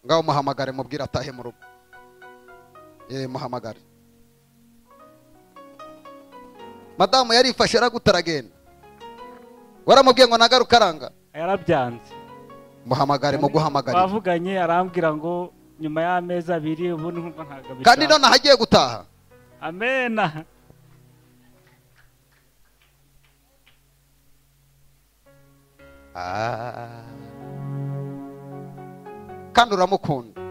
ngaho muhamagare mubwira atahe mu rugo. Muhamagare. Madamu yarifashe aragutaragenda. Waramubwiye ngo nagaruka aranga? Yarabyanze. Muhamagare mu guhamagara. Bavuganye arambwira ngo nyuma y'amezi 2 ubu nkumva ntagabisha. Kandi none hagiye gutaha. Amena. Kandi uramukunda.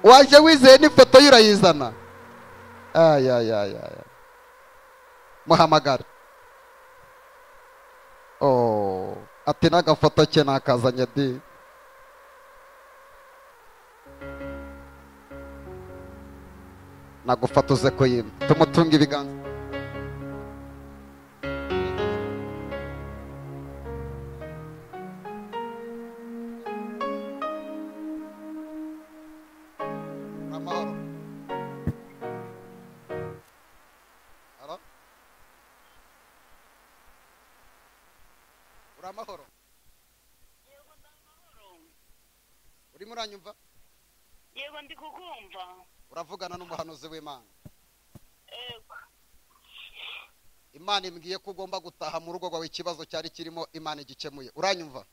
Waje wizeye n'ifoto y'urayizana. Muhamagara. Ati n'agafoto cye nakazanye di. Nagufotoze ko yimwe. Tumutunga ibiganza. Amahoro. Halo? Uramahoro? Yego ndamahoro. Urimo uranyumva? Yego ndi kukumva. Uravugana n'umuhanuzi w'Imana. Yego. Imana imbwiye ko ugomba gutaha mu rugo rwawe ikibazo cyari kirimo Imana igikemuye. Uranyumva?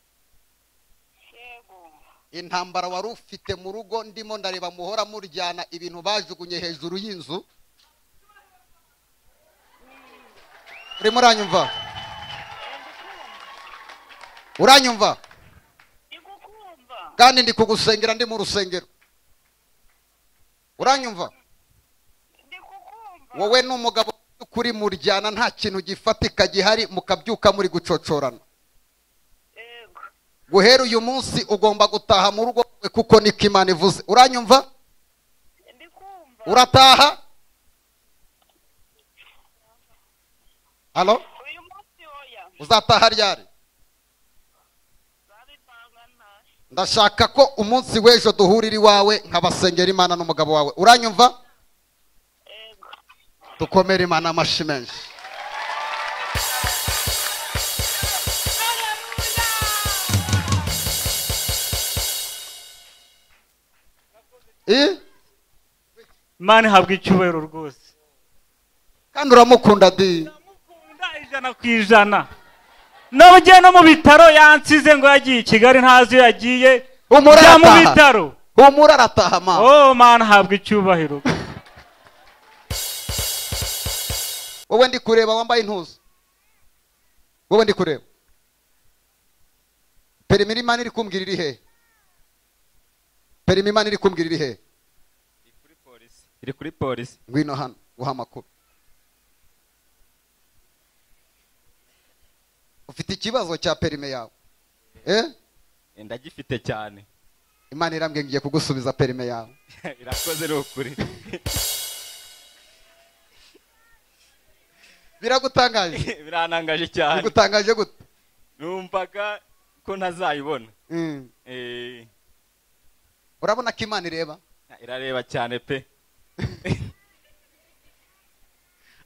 Yego. Intambara wari ufite mu rugo ndimo ndareba muhora muryana ibintu bajugunye hejuru y'inzu. Urimo uranyumva? Uranyumva? Ndikukumva. Kandi ndi kugusengera ndi mu rusengero. Uranyumva? Ndikukumva. Wowe n'umugabo kuri muryana nta kintu gifatika gihari mukabyuka muri gucocorana. Yego. Guhera uyu munsi ugomba gutaha mu rugo kuko niko Imana ivuze. Uranyumva? Ndikumva. Urataha? Halo? Uyu munsi oya. Uzataha ryari? Zabipanga ntahe. Ndashaka ko umunsi w'ejo duhurira iwawe nkabasengera Imana n'umugabo wawe. Uranyumva? Yego. Dukomere Imana amashyi menshi. Imana ihabwa icyubahiro rwose. Kandi uramukunda di. Ndamukunda 100%. Nabugiye no mu bitaro yansize ngo yagiye i Kigali ntazi yagiye. Umura mu bitaro. Umura arataha ma. Mana ihabwa icyubahiro. Wowe ndi kureba wambaye intuzo. Wowe ndi kureba. Perimi Imana iri kumbwira iri he? Perimi Imana iri kumbwira iri he? Iri kuri polisi. Ngwino hano guha amakuru. Ufite ikibazo cya perime yawe? Ndagifite cyane. Imana irambwiye ngiye kugusubiza perime yawe. Irakoze rukuri. Biragutangaje? Biranangaje cyane. Bigutangaje gute? Numvaga ko ntazayibona. Urabona ko Imana ireba? Irareba cyane pe.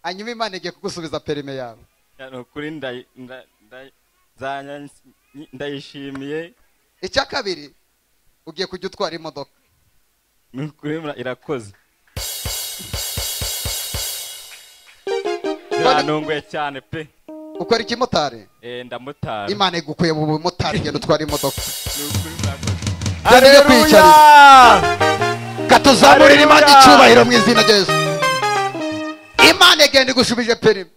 Anyuma Imana igiye kugusubiza perime yawe. Nukuri ndayishimiye. Icya kabiri ugiye kujya utwara imodoka. Nukuri irakoze. Biranunguye cyane pe. Ukora iki motari? Ndamotari. Imana igukuye mu bumotari genda utwara imodoka. Nukuri murakoze. Haleluya! Katuzamurira Imana icyubahiro mu izina rya Yesu. Imana igenda igushubije perime.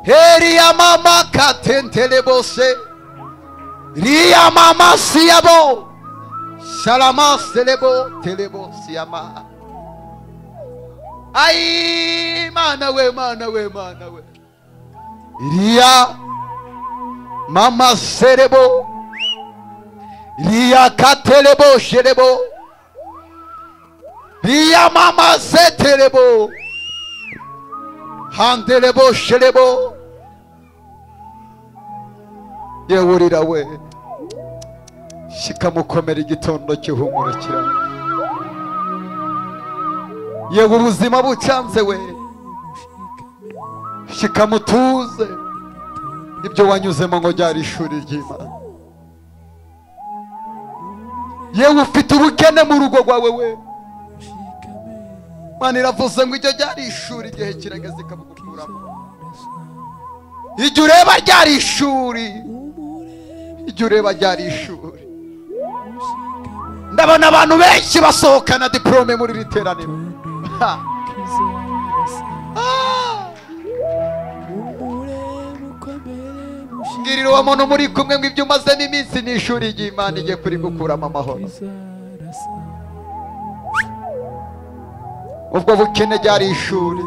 Heri ya mama katentele bose. Ria mama siyabo. Shalama selebo telebo siyama. Ai mana we. Ria mama serebo. Ria katelebo shelebo. Ria mama setelebo. Handelebo shelebo. Yewurira we. Shikamukomera igitondo cy'ihumurikira. Yewe ubuzima bucanze we. shikamutuze ibyo wanyuzemo ngo ryari ishuri ry'Imana. Yewe ufite ubukene mu rugo rwawe we, Imana iravuze ngo iryo ryari ishuri, igihe kirageze ikabugukuramo. Ijya ureba ryari ishuri, ijya ureba ryari ishuri. Ndabona abantu benshi basohokana diplome muri iri teraniro. Ngirira uwo muntu muri kumwe ngo ibyo umazemo iminsi ni ishuri ry'Imana igiye kuri gukuramo amahoro. Ubwo bukene ryari ishuri,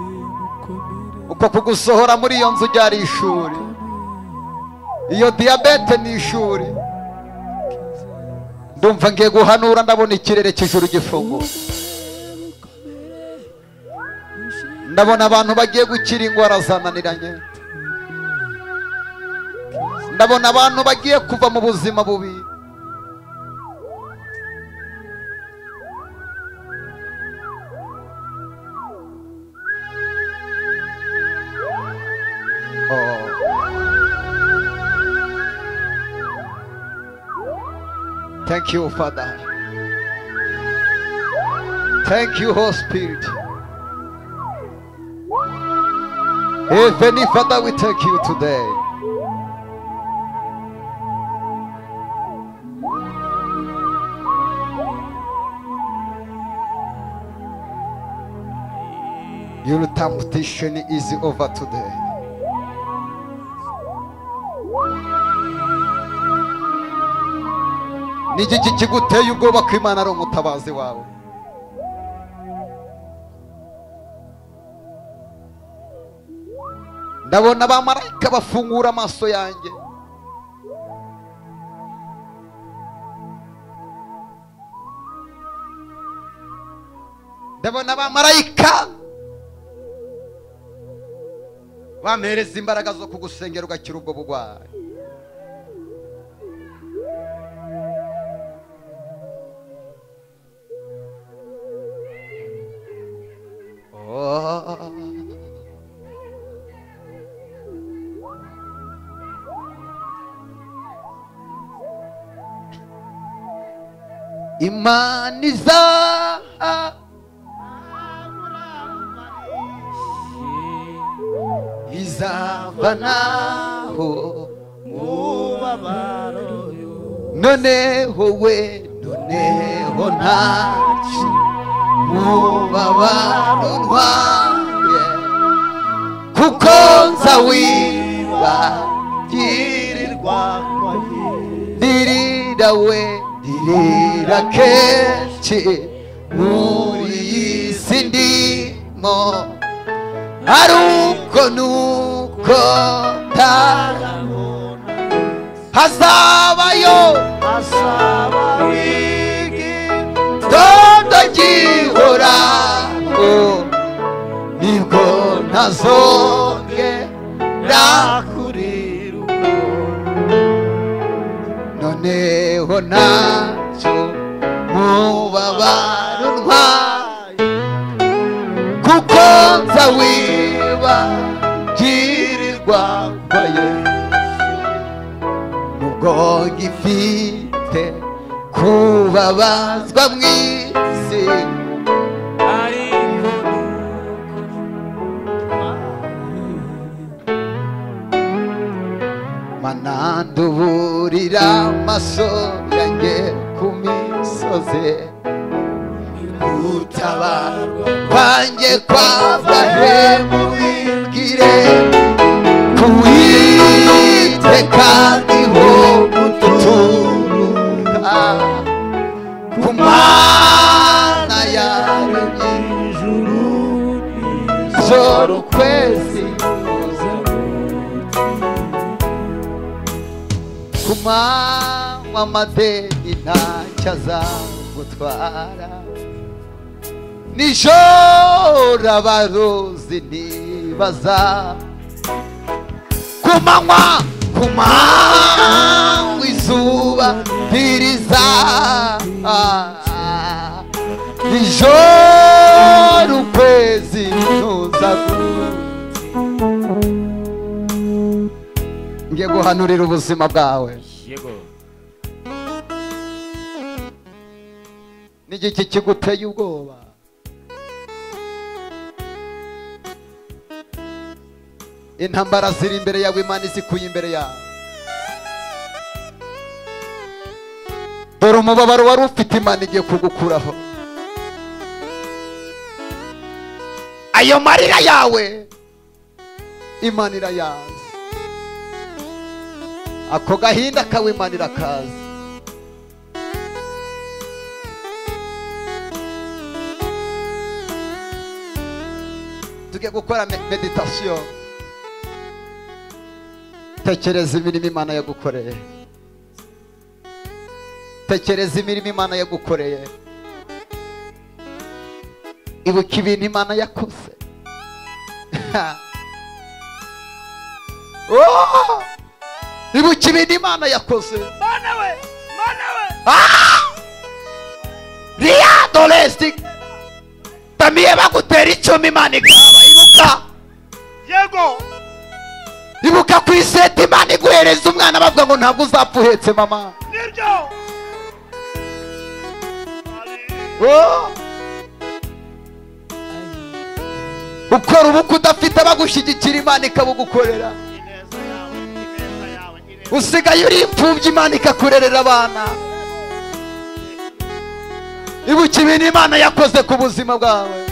uko kugusohora muri iyo nzu ryari ishuri, iyo diyabete ni ishuri. Ndumva ngiye guhanura, ndabona ikirere cy'ijuru gifunguye, ndabona abantu bagiye gukira indwara zananiranye, ndabona abantu bagiye kuva mu buzima bubi. Thank you, Father. Thank you, Holy Spirit. Heavenly Father, we thank you today. Your temptation is over today. Nigiki kiguteye ubwoba ko Imana ari umutabazi wawe? Ndabona abamarayika bafungura amaso yanjye, ndabona abamarayika bampereza imbaraga zo kugusengera ugakira ubwo bugwayi. Imana izavanaho mubabaro, noneho we, noneho ntacyo mubabaro ntwaye, kuko nzawibagirirwa ndirira we, ndirira kenshi muri iyi si ndimo, aruko nuko hazabayo igitondo gihoraho, nibwo ntazongera kuriruka, noneho ntacyo mubabaro ntwaye, kuko nzawibagirirwa kwa Yesu. Nubwo ngifite kubabazwa mu isi, Mana nduburira amaso yanjye ku misozi, gutabarwa kwanjye kwava he mubibwire, kuwiteka niho guturuka, ku Mana yaremye ijuru n'ijoro, ukwezi ku manywa amadeni ntacyo azagutwara, nijoro abarozi ntibaza, ku manywa izuba ntiriza, nijoro ukwezi ntuza ngiye guhanurira ubuzima bwawe. yego N'igiki kiguteye ubwoba? Intambara ziri imbere yawe, Imana izikuye imbere yawe. Dore umubabaro wari ufite, Imana igiye kugukuraho. Ayo marira yawe Imana irayazi. Ako gahinda kawe Imana irakazi. Tugiye gukora meditation. Tekereza imirimo Imana yagukoreye. Tekereza imirimo Imana yagukoreye. Ibuka ibintu Imana yakoze. Oh! Ibuka ibintu Imana yakoze. mana we Ria domestic. Tamiye bagutera icumi Imana ikaba. Ibuka. yego Ibuka ku iseta Imana iguhereza umwana bavuga ngo ntabwo uzapfa uhetse mama. nibyo Oh! Ukora ubukwe udafite bagushyigikira Imana ikabugukorera. Usigaye uri imfubyi Imana ikakurerera abana. Ibuka ibintu Imana yakoze ku buzima bwawe.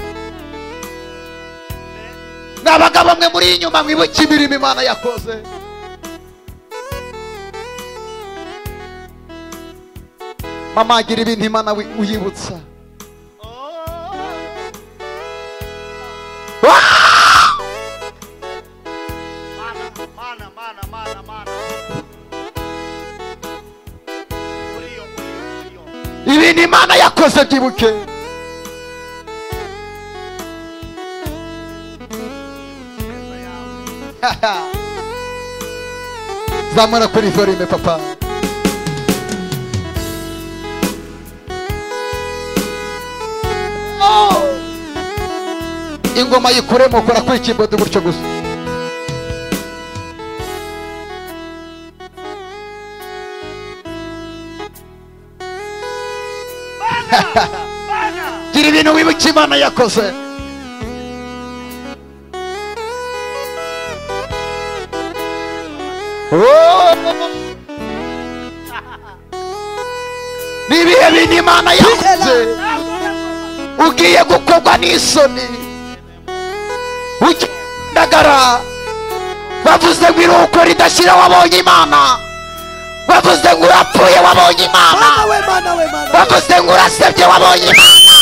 N'abagabo mwe muri inyuma mwibuke imirimo Imana yakoze. Mama agira ibintu Imana uyibutsa. Ibintu Imana yakoze byibuke. Zamura kuri volume papa. Oh! Ingoma yikuremo ukora kuri keyboard gutyo gusa. Gira ibintu wibuka Imana yakoze. Oh! Nibihe bintu Imana yakoze. Ugiye gukorwa n'isoni. Ugendagara. Bavuze ngo iruko ridashira wabonye Imana. Bavuze ngo urapfuye wabonye Imana. Bavuze ngo urasebye wabonye Imana.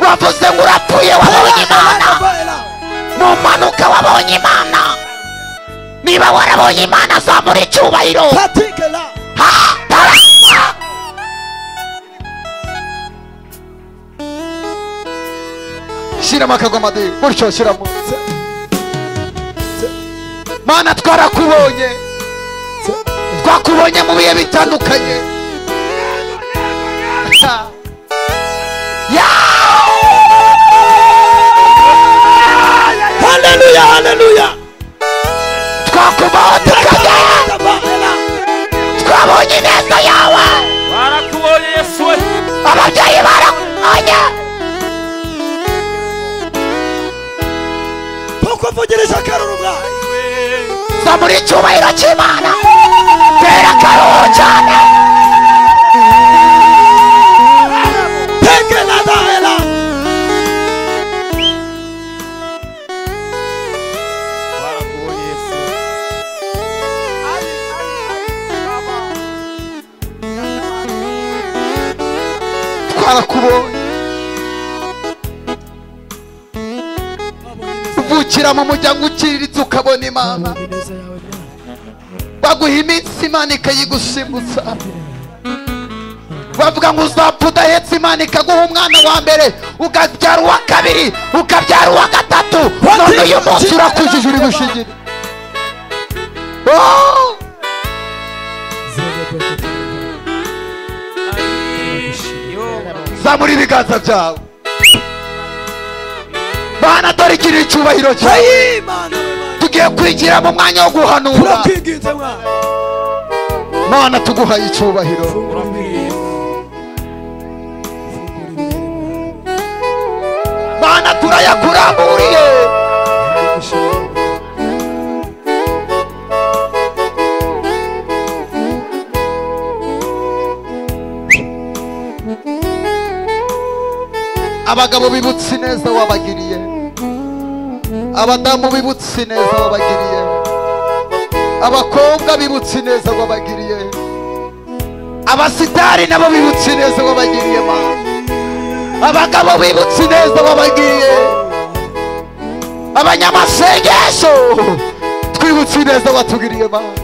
Bavuze ngo urapfuye wabonye Imana. Numanuka wabonye Imana. Niba warabonye Imana zamura icyubahiro. Shiramo akagoma de gutyo shiramo. Mana twarakubonye. Twakubonye mu bihe bitandukanye. Hallelujah, hallelujah. Twakubonye twabonye neza yawe. barakubonye Yesu we Ababyeyi barakubonye. Tukuvugirisha akaruru bwawe. Zamura icyubahiro cy'Imana. Tera akaruru cyane. Teke na dahela. barakubonye Yesu Twarakubonye. Uvukira mu muryango ukiriritse ukabona Imana. Baguha iminsi Imana ikayigusimbutsa. Bavuga ngo uzapfa udahetse Imana ikaguha umwana wa mbere, ukabyara uwa kabiri, ukabyara uwa gatatu. None uyu munsi urakujije uri gushingira. Oh! Zamura ibiganza byawe. Bana dore igira icyubahiro cyawe. Imana. Tugiye tugiye kwigira mu mwanya wo guhanura. turakwinginze mwana Mana tuguhaye icyubahiro. Mana turayakuramburiye. Abagabo bibutse neza wabagiriye, abadamu bibutse neza wabagiriye, abakobwa bibutse neza wabagiriye, abasitari nabo bibutse neza wabagiriye Mana. Abagabo bibutse neza wabagiriye, abanyamasengesho twibutse neza watugiriye Mana.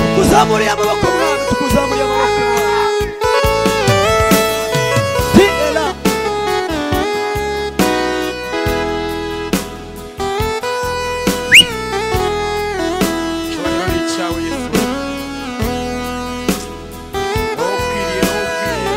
tukuzamuriye amaboko mwana tukuzamuriye amaboko tiela Icyubahiro cyawe Yesu. Wowe ukwiriye, wowe ukwiriye.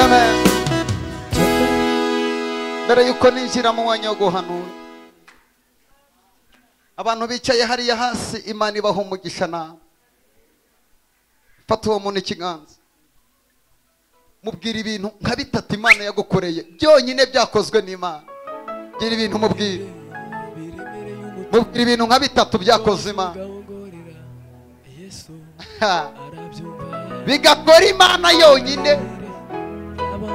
Amen. Mbere yuko ninjira mu mwanya wo guhanura, abantu bicaye hariya hasi, Imana ibaha umugisha nawe. Fata uwo muntu ikiganza, mubwira ibintu nka bitatu Imana yagukoreye byonyine byakozwe n'Imana. Gira ibintu mubwira, mubwira ibintu nka bitatu byakoze Imana bigakora Imana yonyine.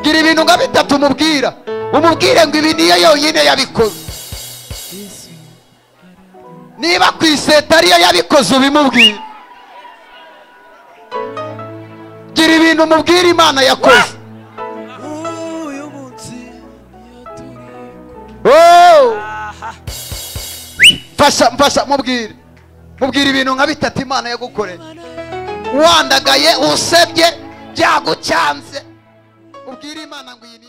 Gira ibintu nka bitatu mubwira, umubwire ngo ibi niyo yonyine yabikoze. Niba ku iseta ariyo yabikoze ubimubwire. Gira ibintu mubwira Imana yakoze. Oh! Mfasha mubwire, mubwire ibintu nka bitatu Imana yagukoreye. Wandagaye usebye byagucanze, ubwire Imana ngo iyi